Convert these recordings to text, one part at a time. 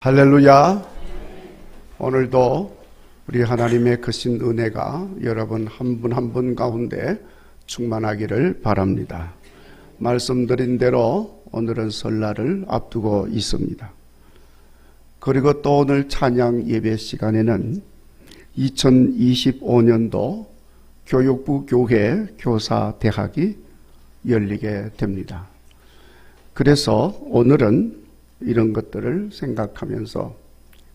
할렐루야. 오늘도 우리 하나님의 크신 은혜가 여러분 한 분 한 분 가운데 충만하기를 바랍니다. 말씀드린 대로 오늘은 설날을 앞두고 있습니다. 그리고 또 오늘 찬양 예배 시간에는 2025년도 교육부 교회 교사대학이 열리게 됩니다. 그래서 오늘은 이런 것들을 생각하면서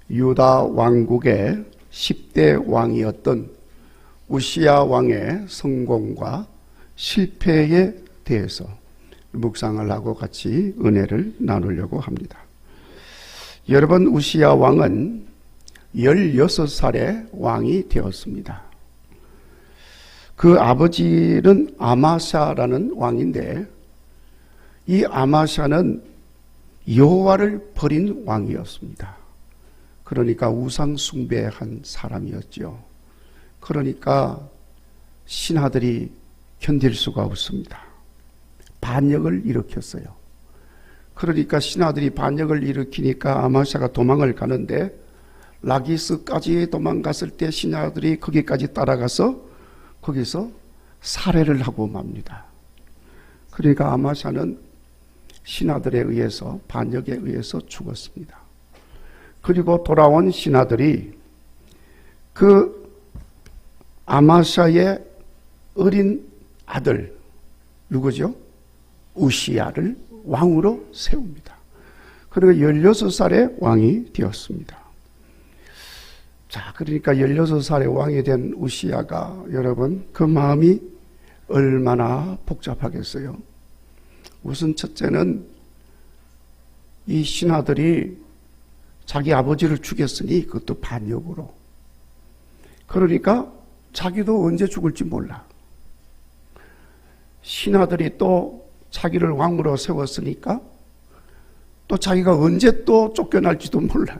유다 왕국의 10대 왕이었던 우시야 왕의 성공과 실패에 대해서 묵상을 하고 같이 은혜를 나누려고 합니다. 여러분, 우시야 왕은 16살에 왕이 되었습니다. 그 아버지는 아마샤라는 왕인데, 이 아마샤는 여호와를 버린 왕이었습니다. 그러니까 우상 숭배한 사람이었죠. 그러니까 신하들이 견딜 수가 없습니다. 반역을 일으켰어요. 그러니까 신하들이 반역을 일으키니까 아마샤가 도망을 가는데, 라기스까지 도망갔을 때 신하들이 거기까지 따라가서 거기서 살해를 하고 맙니다. 그러니까 아마샤는 신하들에 의해서, 반역에 의해서 죽었습니다. 그리고 돌아온 신하들이 그 아마샤의 어린 아들, 누구죠? 우시야를 왕으로 세웁니다. 그리고 16살에 왕이 되었습니다. 자, 그러니까 16살에 왕이 된 우시야가, 여러분, 그 마음이 얼마나 복잡하겠어요? 우선 첫째는 이 신하들이 자기 아버지를 죽였으니 그것도 반역으로. 그러니까 자기도 언제 죽을지 몰라. 신하들이 또 자기를 왕으로 세웠으니까 또 자기가 언제 또 쫓겨날지도 몰라.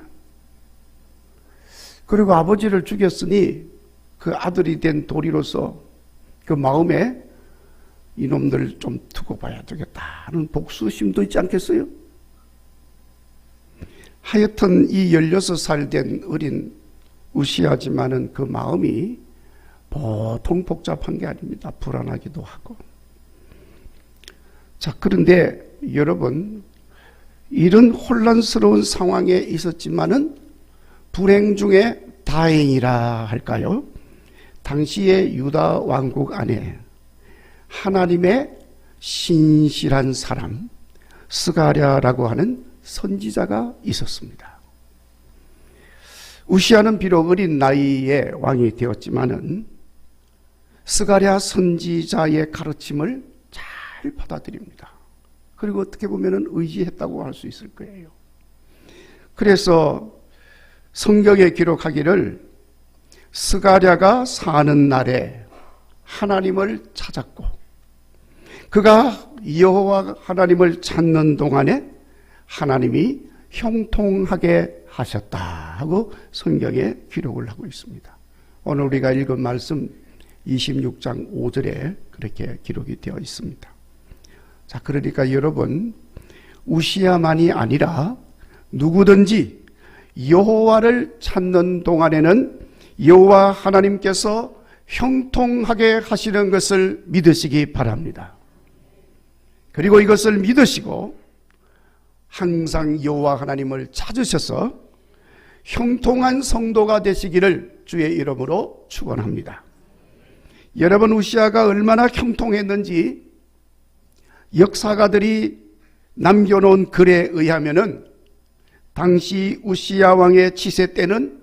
그리고 아버지를 죽였으니 그 아들이 된 도리로서 그 마음에 이놈들 좀 두고 봐야 되겠다는 복수심도 있지 않겠어요? 하여튼 이 16살 된 어린 우시야지만은 그 마음이 보통 복잡한 게 아닙니다. 불안하기도 하고. 자, 그런데 여러분, 이런 혼란스러운 상황에 있었지만은 불행 중에 다행이라 할까요? 당시의 유다 왕국 안에 하나님의 신실한 사람 스가랴라고 하는 선지자가 있었습니다. 우시야는 비록 어린 나이에 왕이 되었지만은 스가랴 선지자의 가르침을 잘 받아들입니다. 그리고 어떻게 보면은 의지했다고 할 수 있을 거예요. 그래서 성경에 기록하기를 스가랴가 사는 날에 하나님을 찾았고, 그가 여호와 하나님을 찾는 동안에 하나님이 형통하게 하셨다 하고 성경에 기록을 하고 있습니다. 오늘 우리가 읽은 말씀 26장 5절에 그렇게 기록이 되어 있습니다. 자, 그러니까 여러분, 우시야만이 아니라 누구든지 여호와를 찾는 동안에는 여호와 하나님께서 형통하게 하시는 것을 믿으시기 바랍니다. 그리고 이것을 믿으시고 항상 여호와 하나님을 찾으셔서 형통한 성도가 되시기를 주의 이름으로 축원합니다. 여러분, 우시야가 얼마나 형통했는지 역사가들이 남겨놓은 글에 의하면은 당시 우시야 왕의 치세 때는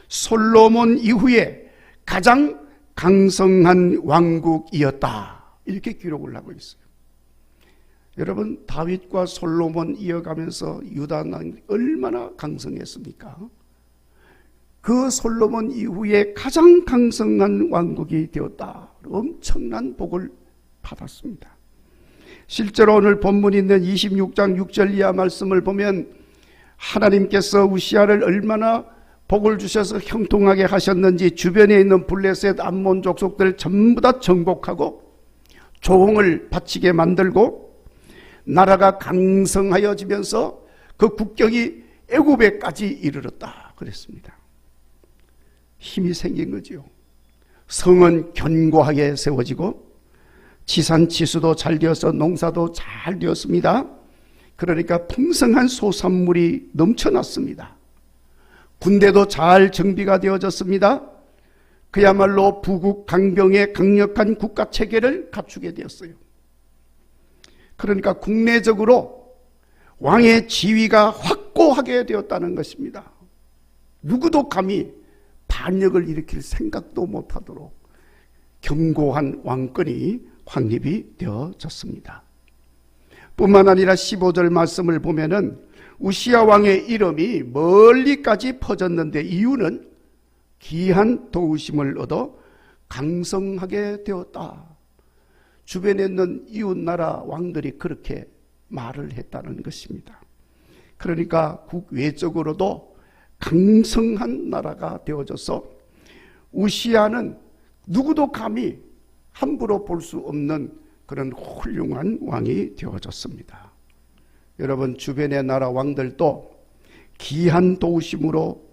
솔로몬 이후에 가장 강성한 왕국이었다, 이렇게 기록을 하고 있어요. 여러분, 다윗과 솔로몬 이어가면서 유다는 얼마나 강성했습니까? 그 솔로몬 이후에 가장 강성한 왕국이 되었다, 엄청난 복을 받았습니다. 실제로 오늘 본문에 있는 26장 6절 이하 말씀을 보면 하나님께서 우시야를 얼마나 복을 주셔서 형통하게 하셨는지 주변에 있는 블레셋 암몬 족속들 전부 다 정복하고 조홍을 바치게 만들고 나라가 강성하여지면서 그 국격이 애굽에까지 이르렀다 그랬습니다. 힘이 생긴 거지요. 성은 견고하게 세워지고 지산지수도 잘 되어서 농사도 잘 되었습니다. 그러니까 풍성한 소산물이 넘쳐났습니다. 군대도 잘 정비가 되어졌습니다. 그야말로 부국 강병의 강력한 국가 체계를 갖추게 되었어요. 그러니까 국내적으로 왕의 지위가 확고하게 되었다는 것입니다. 누구도 감히 반역을 일으킬 생각도 못하도록 견고한 왕권이 확립이 되어졌습니다. 뿐만 아니라 15절 말씀을 보면은 우시야 왕의 이름이 멀리까지 퍼졌는데 이유는 귀한 도우심을 얻어 강성하게 되었다. 주변에 있는 이웃나라 왕들이 그렇게 말을 했다는 것입니다. 그러니까 국외적으로도 강성한 나라가 되어져서 우시야는 누구도 감히 함부로 볼 수 없는 그런 훌륭한 왕이 되어졌습니다. 여러분, 주변의 나라 왕들도 귀한 도우심으로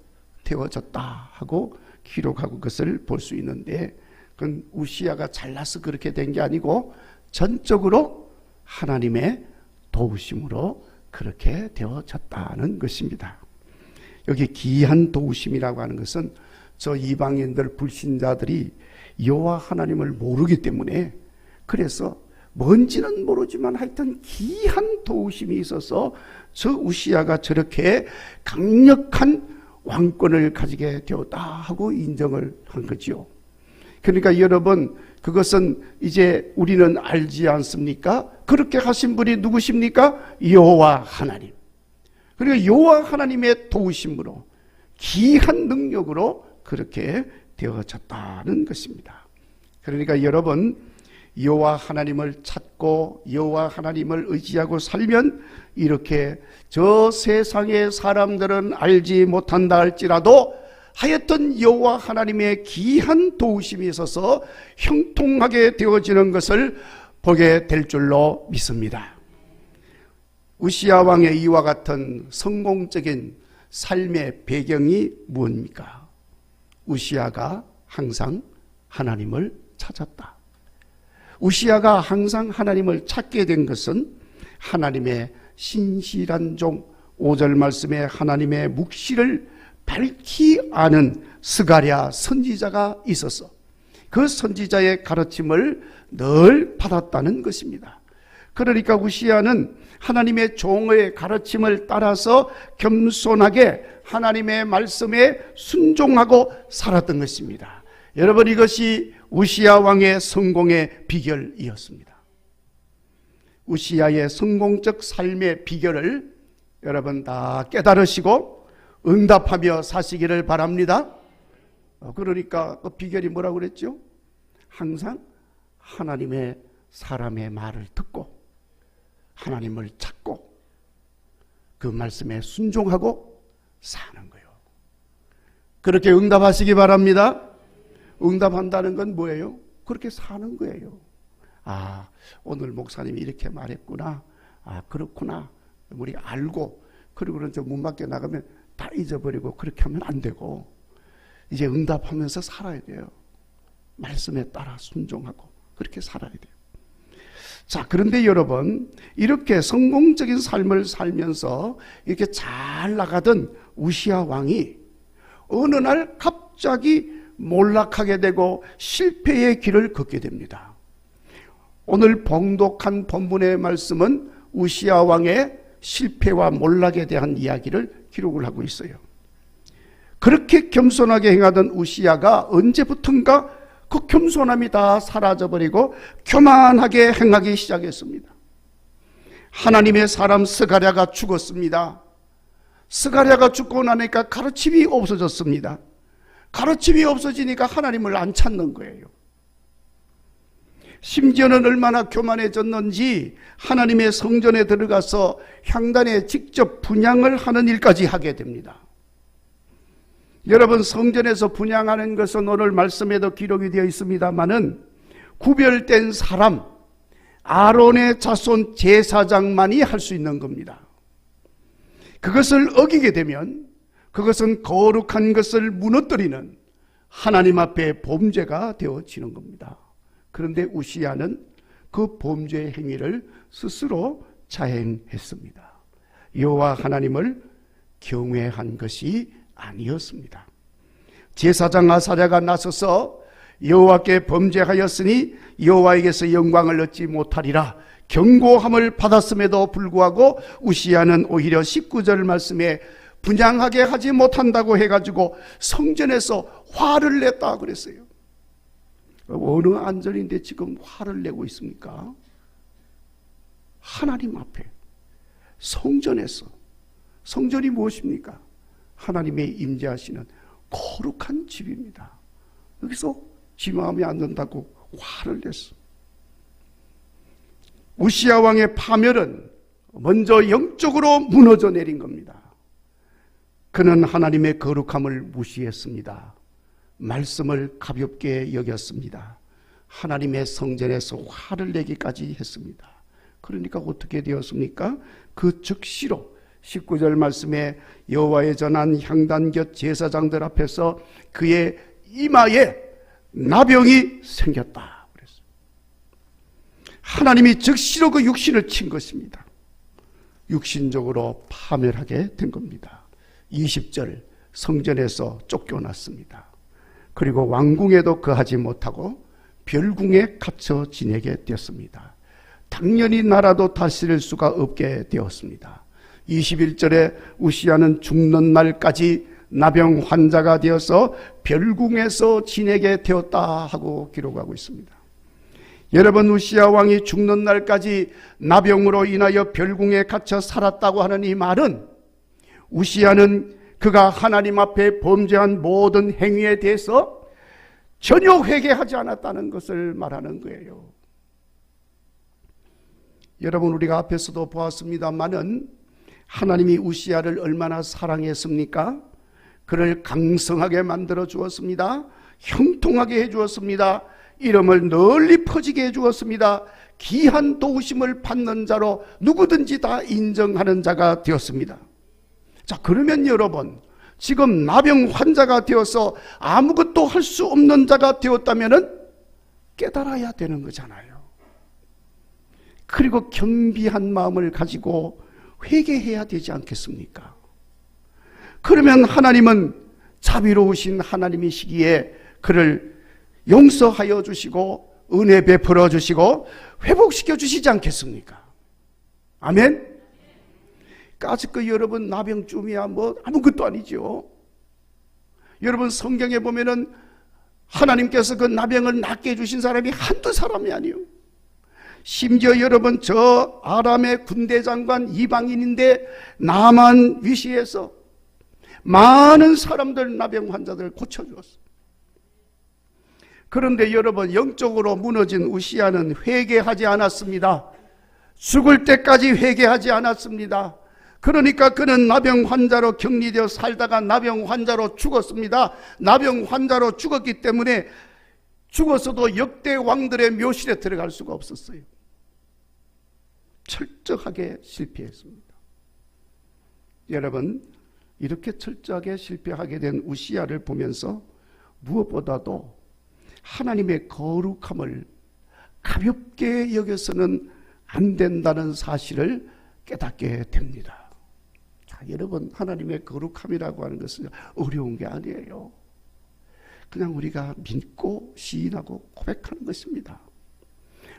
되어졌다 하고 기록하고 그것을 볼 수 있는데, 그건 우시야가 잘나서 그렇게 된 게 아니고 전적으로 하나님의 도우심으로 그렇게 되어졌다는 것입니다. 여기 귀한 도우심이라고 하는 것은 저 이방인들 불신자들이 여호와 하나님을 모르기 때문에, 그래서 뭔지는 모르지만 하여튼 귀한 도우심이 있어서 저 우시야가 저렇게 강력한 왕권을 가지게 되었다 하고 인정을 한 거지요. 그러니까 여러분, 그것은 이제 우리는 알지 않습니까? 그렇게 하신 분이 누구십니까? 여호와 하나님. 그리고 여호와 하나님의 도우심으로 귀한 능력으로 그렇게 되어졌다는 것입니다. 그러니까 여러분, 여호와 하나님을 찾고 여호와 하나님을 의지하고 살면 이렇게 저 세상의 사람들은 알지 못한다 할지라도 하여튼 여호와 하나님의 귀한 도우심이 있어서 형통하게 되어지는 것을 보게 될 줄로 믿습니다. 우시야 왕의 이와 같은 성공적인 삶의 배경이 무엇입니까? 우시야가 항상 하나님을 찾았다. 우시야가 항상 하나님을 찾게 된 것은 하나님의 신실한 종, 5절 말씀에 하나님의 묵시를 밝히 아는 스가랴 선지자가 있어서 그 선지자의 가르침을 늘 받았다는 것입니다. 그러니까 우시야는 하나님의 종의 가르침을 따라서 겸손하게 하나님의 말씀에 순종하고 살았던 것입니다. 여러분, 이것이 우시야 왕의 성공의 비결이었습니다. 우시야의 성공적 삶의 비결을 여러분 다 깨달으시고 응답하며 사시기를 바랍니다. 그러니까 그 비결이 뭐라고 그랬죠? 항상 하나님의 사람의 말을 듣고 하나님을 찾고 그 말씀에 순종하고 사는 거예요. 그렇게 응답하시기 바랍니다. 응답한다는 건 뭐예요? 그렇게 사는 거예요. 아, 오늘 목사님이 이렇게 말했구나. 아, 그렇구나. 우리 알고, 그리고는 저 문 밖에 나가면 다 잊어버리고 그렇게 하면 안 되고, 이제 응답하면서 살아야 돼요. 말씀에 따라 순종하고 그렇게 살아야 돼요. 자, 그런데 여러분, 이렇게 성공적인 삶을 살면서 이렇게 잘 나가던 우시야 왕이 어느 날 갑자기 몰락하게 되고 실패의 길을 걷게 됩니다. 오늘 봉독한 본문의 말씀은 우시야 왕의 실패와 몰락에 대한 이야기를 기록을 하고 있어요. 그렇게 겸손하게 행하던 우시야가 언제부턴가 그 겸손함이 다 사라져버리고 교만하게 행하기 시작했습니다. 하나님의 사람 스가랴가 죽었습니다. 스가랴가 죽고 나니까 가르침이 없어졌습니다. 가르침이 없어지니까 하나님을 안 찾는 거예요. 심지어는 얼마나 교만해졌는지 하나님의 성전에 들어가서 향단에 직접 분향을 하는 일까지 하게 됩니다. 여러분, 성전에서 분향하는 것은 오늘 말씀에도 기록이 되어 있습니다마는 구별된 사람, 아론의 자손 제사장만이 할 수 있는 겁니다. 그것을 어기게 되면 그것은 거룩한 것을 무너뜨리는 하나님 앞에 범죄가 되어지는 겁니다. 그런데 우시야는 그 범죄의 행위를 스스로 자행했습니다. 여호와 하나님을 경외한 것이 아니었습니다. 제사장 아사랴가 나서서 여호와께 범죄하였으니 여호와에게서 영광을 얻지 못하리라 경고함을 받았음에도 불구하고 우시야는 오히려 19절 말씀에 분향하게 하지 못한다고 해가지고 성전에서 화를 냈다 그랬어요. 어느 안절인데 지금 화를 내고 있습니까? 하나님 앞에 성전에서, 성전이 무엇입니까? 하나님의 임재하시는 거룩한 집입니다. 여기서 지 마음에 안 든다고 화를 냈어. 우시야 왕의 파멸은 먼저 영적으로 무너져 내린 겁니다. 그는 하나님의 거룩함을 무시했습니다. 말씀을 가볍게 여겼습니다. 하나님의 성전에서 화를 내기까지 했습니다. 그러니까 어떻게 되었습니까? 그 즉시로 19절 말씀에 여호와의 전한 향단곁 제사장들 앞에서 그의 이마에 나병이 생겼다 그랬어요. 하나님이 즉시로 그 육신을 친 것입니다. 육신적으로 파멸하게 된 겁니다. 20절 성전에서 쫓겨났습니다. 그리고 왕궁에도 거하지 못하고 별궁에 갇혀 지내게 되었습니다. 당연히 나라도 다스릴 수가 없게 되었습니다. 21절에 우시야는 죽는 날까지 나병 환자가 되어서 별궁에서 지내게 되었다 하고 기록하고 있습니다. 여러분, 우시야 왕이 죽는 날까지 나병으로 인하여 별궁에 갇혀 살았다고 하는 이 말은 우시야는 그가 하나님 앞에 범죄한 모든 행위에 대해서 전혀 회개하지 않았다는 것을 말하는 거예요. 여러분, 우리가 앞에서도 보았습니다마는 하나님이 우시야를 얼마나 사랑했습니까? 그를 강성하게 만들어 주었습니다. 형통하게 해 주었습니다. 이름을 널리 퍼지게 해 주었습니다. 귀한 도우심을 받는 자로 누구든지 다 인정하는 자가 되었습니다. 자, 그러면 여러분, 지금 나병 환자가 되어서 아무것도 할 수 없는 자가 되었다면 깨달아야 되는 거잖아요. 그리고 겸비한 마음을 가지고 회개해야 되지 않겠습니까? 그러면 하나님은 자비로우신 하나님이시기에 그를 용서하여 주시고 은혜 베풀어 주시고 회복시켜 주시지 않겠습니까? 아멘? 까짓거 여러분 나병쯤이야 뭐 아무것도 아니죠. 여러분 성경에 보면은 하나님께서 그 나병을 낫게 해주신 사람이 한두 사람이 아니에요. 심지어 여러분 저 아람의 군대 장관 이방인인데 나만 위시해서 많은 사람들 나병 환자들 고쳐주었어요. 그런데 여러분 영적으로 무너진 우시야는 회개하지 않았습니다. 죽을 때까지 회개하지 않았습니다. 그러니까 그는 나병 환자로 격리되어 살다가 나병 환자로 죽었습니다. 나병 환자로 죽었기 때문에 죽었어도 역대 왕들의 묘실에 들어갈 수가 없었어요. 철저하게 실패했습니다. 여러분, 이렇게 철저하게 실패하게 된 우시야를 보면서 무엇보다도 하나님의 거룩함을 가볍게 여겨서는 안 된다는 사실을 깨닫게 됩니다. 자, 여러분, 하나님의 거룩함이라고 하는 것은 어려운 게 아니에요. 그냥 우리가 믿고 시인하고 고백하는 것입니다.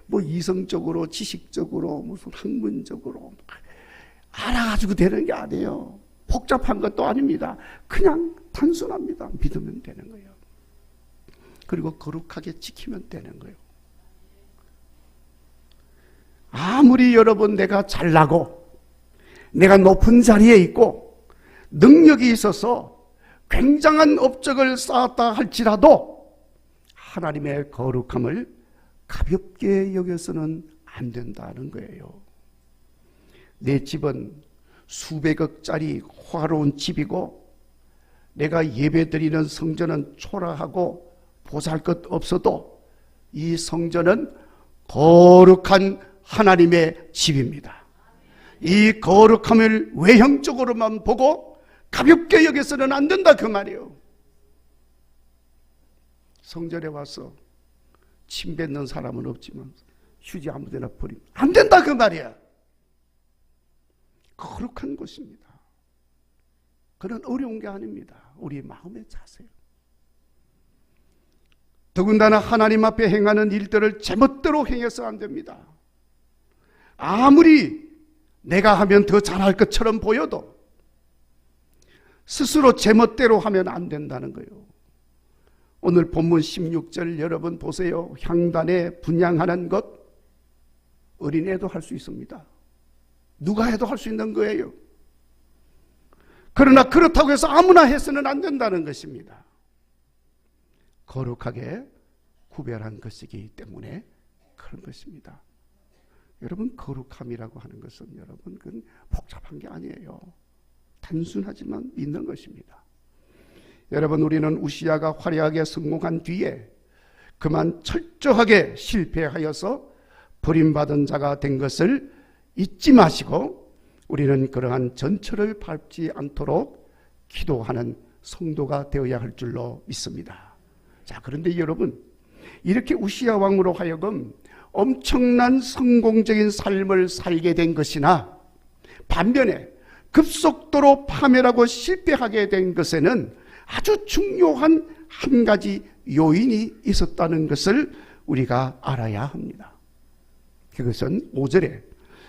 뭐 이성적으로 지식적으로 무슨 학문적으로 알아가지고 되는 게 아니에요. 복잡한 것도 아닙니다. 그냥 단순합니다. 믿으면 되는 거예요. 그리고 거룩하게 지키면 되는 거예요. 아무리 여러분 내가 잘나고 내가 높은 자리에 있고 능력이 있어서 굉장한 업적을 쌓았다 할지라도 하나님의 거룩함을 가볍게 여겨서는 안 된다는 거예요. 내 집은 수백억짜리 화로운 집이고 내가 예배드리는 성전은 초라하고 보잘것없어도 이 성전은 거룩한 하나님의 집입니다. 이 거룩함을 외형적으로만 보고 가볍게 여겨서는 안 된다 그 말이에요. 성전에 와서 침 뱉는 사람은 없지만 휴지 아무데나 버리면 안 된다 그 말이야. 거룩한 것입니다. 그런 어려운 게 아닙니다. 우리 마음의 자세요. 더군다나 하나님 앞에 행하는 일들을 제멋대로 행해서 안 됩니다. 아무리 내가 하면 더 잘할 것처럼 보여도 스스로 제멋대로 하면 안 된다는 거예요. 오늘 본문 16절 여러분 보세요. 향단에 분향하는 것 어린애도 할 수 있습니다. 누가 해도 할 수 있는 거예요. 그러나 그렇다고 해서 아무나 해서는 안 된다는 것입니다. 거룩하게 구별한 것이기 때문에 그런 것입니다. 여러분 거룩함이라고 하는 것은 여러분 그건 복잡한 게 아니에요. 단순하지만 있는 것입니다. 여러분 우리는 우시야가 화려하게 성공한 뒤에 그만 철저하게 실패하여서 버림받은 자가 된 것을 잊지 마시고 우리는 그러한 전철을 밟지 않도록 기도하는 성도가 되어야 할 줄로 믿습니다. 자, 그런데 여러분 이렇게 우시야 왕으로 하여금 엄청난 성공적인 삶을 살게 된 것이나 반면에 급속도로 파멸하고 실패하게 된 것에는 아주 중요한 한 가지 요인이 있었다는 것을 우리가 알아야 합니다. 그것은 5절에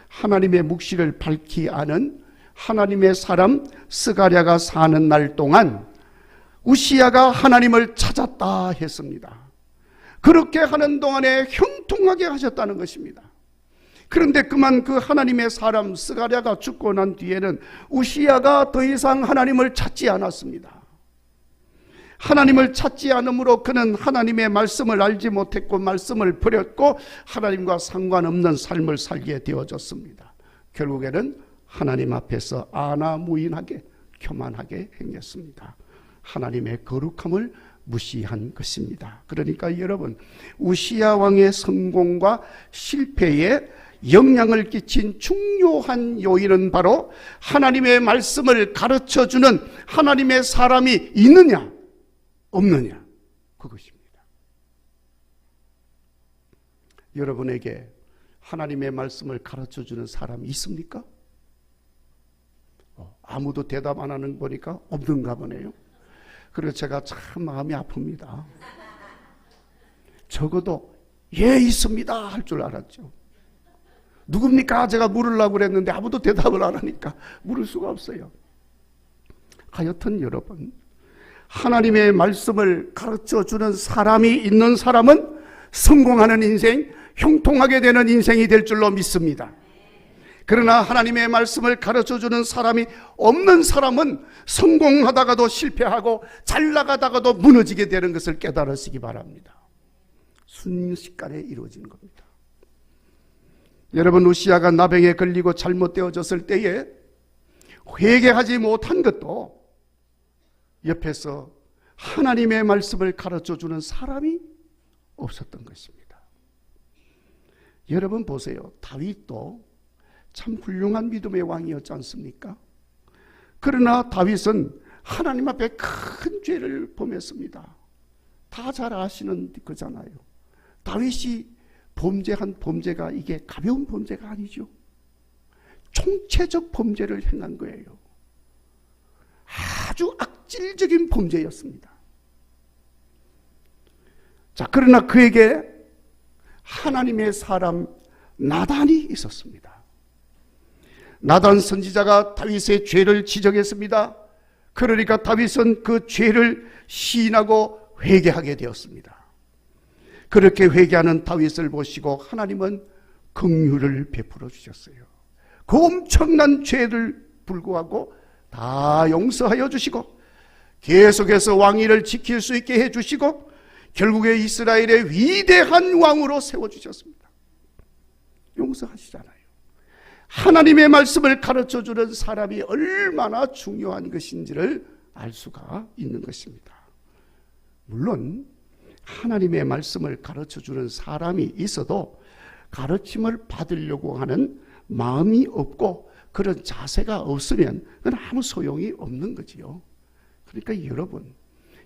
하나님의 묵시를 밝히 아는 하나님의 사람 스가랴가 사는 날 동안 우시야가 하나님을 찾았다 했습니다. 그렇게 하는 동안에 형통하게 하셨다는 것입니다. 그런데 그만 그 하나님의 사람 스가랴가 죽고 난 뒤에는 우시야가 더 이상 하나님을 찾지 않았습니다. 하나님을 찾지 않으므로 그는 하나님의 말씀을 알지 못했고 말씀을 버렸고 하나님과 상관없는 삶을 살게 되어졌습니다. 결국에는 하나님 앞에서 아나무인하게 교만하게 행했습니다. 하나님의 거룩함을 무시한 것입니다. 그러니까 여러분 우시야 왕의 성공과 실패에 영향을 끼친 중요한 요인은 바로 하나님의 말씀을 가르쳐주는 하나님의 사람이 있느냐 없느냐 그것입니다. 여러분에게 하나님의 말씀을 가르쳐주는 사람이 있습니까? 아무도 대답 안 하는 거 보니까 없는가 보네요. 그래서 제가 참 마음이 아픕니다. 적어도 예 있습니다 할 줄 알았죠. 누굽니까? 제가 물으려고 그랬는데 아무도 대답을 안 하니까 물을 수가 없어요. 하여튼 여러분 하나님의 말씀을 가르쳐주는 사람이 있는 사람은 성공하는 인생, 형통하게 되는 인생이 될 줄로 믿습니다. 그러나 하나님의 말씀을 가르쳐주는 사람이 없는 사람은 성공하다가도 실패하고 잘 나가다가도 무너지게 되는 것을 깨달으시기 바랍니다. 순식간에 이루어지는 겁니다. 여러분 우시야가 나병에 걸리고 잘못되어졌을 때에 회개하지 못한 것도 옆에서 하나님의 말씀을 가르쳐주는 사람이 없었던 것입니다. 여러분 보세요. 다윗도 참 훌륭한 믿음의 왕이었지 않습니까? 그러나 다윗은 하나님 앞에 큰 죄를 범했습니다. 다 잘 아시는 거잖아요. 다윗이 범죄한 범죄가 이게 가벼운 범죄가 아니죠. 총체적 범죄를 행한 거예요. 아주 악질적인 범죄였습니다. 자, 그러나 그에게 하나님의 사람 나단이 있었습니다. 나단 선지자가 다윗의 죄를 지적했습니다. 그러니까 다윗은 그 죄를 시인하고 회개하게 되었습니다. 그렇게 회개하는 다윗을 보시고 하나님은 긍휼을 베풀어 주셨어요. 그 엄청난 죄를 불구하고 다 용서하여 주시고 계속해서 왕위를 지킬 수 있게 해주시고 결국에 이스라엘의 위대한 왕으로 세워주셨습니다. 용서하시잖아요. 하나님의 말씀을 가르쳐주는 사람이 얼마나 중요한 것인지를 알 수가 있는 것입니다. 물론 하나님의 말씀을 가르쳐주는 사람이 있어도 가르침을 받으려고 하는 마음이 없고 그런 자세가 없으면 그건 아무 소용이 없는 거지요. 그러니까 여러분,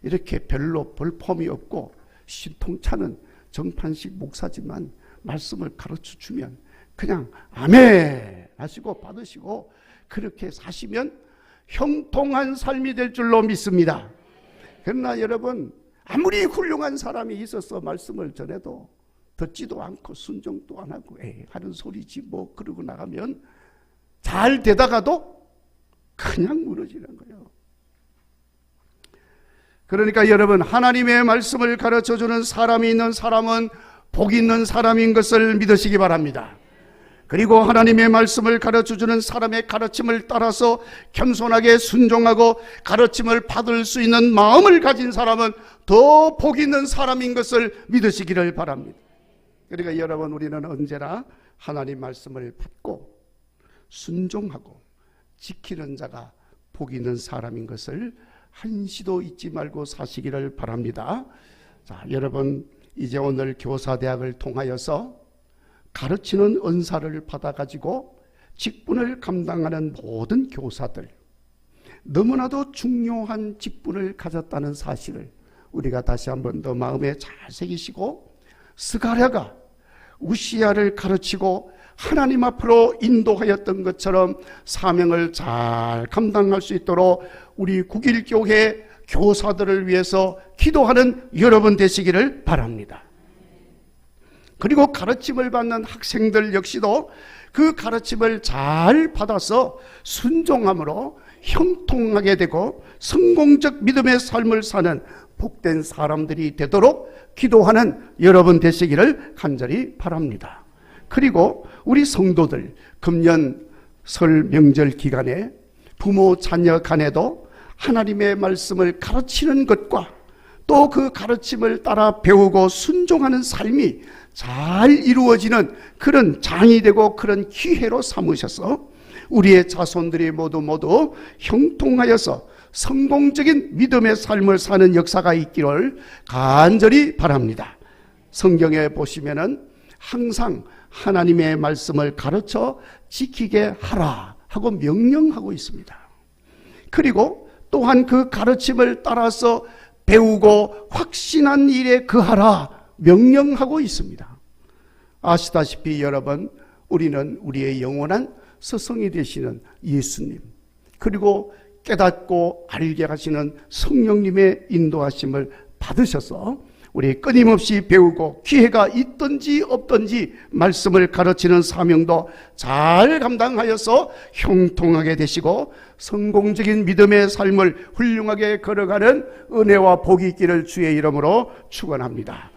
이렇게 별로 볼품이 없고 신통찮은 정판식 목사지만 말씀을 가르쳐 주면 그냥 아멘 하시고 받으시고 그렇게 사시면 형통한 삶이 될 줄로 믿습니다. 그러나 여러분, 아무리 훌륭한 사람이 있어서 말씀을 전해도 듣지도 않고 순종도 안 하고 하는 소리지 뭐 그러고 나가면 잘 되다가도 그냥 무너지는 거예요. 그러니까 여러분, 하나님의 말씀을 가르쳐주는 사람이 있는 사람은 복 있는 사람인 것을 믿으시기 바랍니다. 그리고 하나님의 말씀을 가르쳐주는 사람의 가르침을 따라서 겸손하게 순종하고 가르침을 받을 수 있는 마음을 가진 사람은 더 복 있는 사람인 것을 믿으시기를 바랍니다. 그러니까 여러분, 우리는 언제나 하나님 말씀을 받고 순종하고 지키는 자가 복 있는 사람인 것을 한시도 잊지 말고 사시기를 바랍니다. 자, 여러분, 이제 오늘 교사대학을 통하여서 가르치는 은사를 받아가지고 직분을 감당하는 모든 교사들, 너무나도 중요한 직분을 가졌다는 사실을 우리가 다시 한번 더 마음에 잘 새기시고, 스가랴가 우시야를 가르치고 하나님 앞으로 인도하였던 것처럼 사명을 잘 감당할 수 있도록 우리 국일교회 교사들을 위해서 기도하는 여러분 되시기를 바랍니다. 그리고 가르침을 받는 학생들 역시도 그 가르침을 잘 받아서 순종함으로 형통하게 되고 성공적 믿음의 삶을 사는 복된 사람들이 되도록 기도하는 여러분 되시기를 간절히 바랍니다. 그리고 우리 성도들, 금년 설 명절 기간에 부모 자녀 간에도 하나님의 말씀을 가르치는 것과 또 그 가르침을 따라 배우고 순종하는 삶이 잘 이루어지는 그런 장이 되고 그런 기회로 삼으셔서 우리의 자손들이 모두 형통하여서 성공적인 믿음의 삶을 사는 역사가 있기를 간절히 바랍니다. 성경에 보시면은 항상 하나님의 말씀을 가르쳐 지키게 하라 하고 명령하고 있습니다. 그리고 또한 그 가르침을 따라서 배우고 확신한 일에 거하라 명령하고 있습니다. 아시다시피 여러분, 우리는 우리의 영원한 스승이 되시는 예수님, 그리고 깨닫고 알게 하시는 성령님의 인도하심을 받으셔서 우리 끊임없이 배우고 기회가 있든지 없든지 말씀을 가르치는 사명도 잘 감당하여서 형통하게 되시고 성공적인 믿음의 삶을 훌륭하게 걸어가는 은혜와 복이 있기를 주의 이름으로 축원합니다.